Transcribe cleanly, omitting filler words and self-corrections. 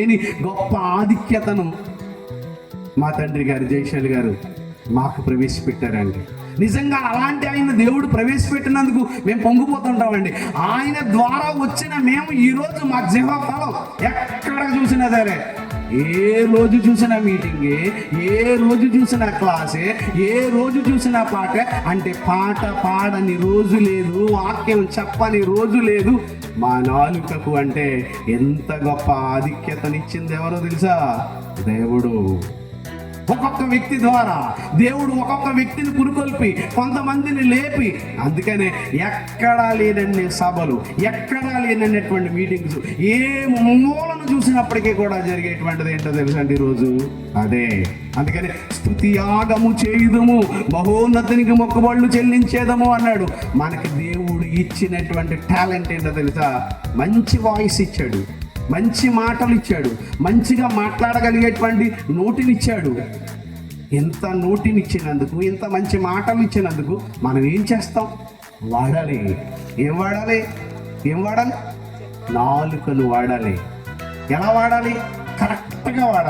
లేని గొప్ప ఆధిక్యతను మా తండ్రి గారు జయశాలి గారు మాకు ప్రవేశపెట్టారండి. నిజంగా అలాంటి ఆయన దేవుడు ప్రవేశపెట్టినందుకు మేము పొంగిపోతుంటామండి. ఆయన ద్వారా వచ్చిన మేము ఈరోజు మా జీవఫలం ఎక్కడ చూసినా సరే, ఏ రోజు చూసినా మీటింగే, ఏ రోజు చూసినా క్లాసే, ఏ రోజు చూసినా పాటే, అంటే పాట పాడని రోజు లేదు, వాక్యం చెప్పని రోజు లేదు మా నాలుకకు. అంటే ఎంత గొప్ప ఆధిక్యతనిచ్చింది ఎవరో తెలుసా? దేవుడు. ఒక్కొక్క వ్యక్తి ద్వారా దేవుడు ఒక్కొక్క వ్యక్తిని పురుకొల్పి కొంతమందిని లేపి, అందుకనే ఎక్కడా లేనన్ని సభలు, ఎక్కడా లేనటువంటి మీటింగ్స్, ఏ మూలను చూసినప్పటికీ కూడా జరిగేటువంటిది ఏంటో తెలుసండి ఈరోజు అదే. అందుకని స్తుతి యాగము చేయుదుము, మహోన్నతునికి మొక్కుబళ్ళు చెల్లించేదము అన్నాడు. మనకి దేవుడు ఇచ్చినటువంటి టాలెంట్ ఏంటో తెలుసా? మంచి వాయిస్ ఇచ్చాడు, మంచి మాటలు ఇచ్చాడు, మంచిగా మాట్లాడగలిగేటువంటి నోటినిచ్చాడు. ఎంత నోటినిచ్చినందుకు, ఇంత మంచి మాటలు ఇచ్చినందుకు మనం ఏం చేస్తాం? వాడాలి. ఏం వాడాలి? ఏం వాడాలి? నాలుకను వాడాలి. ఎలా వాడాలి? కరెక్ట్గా వాడాలి.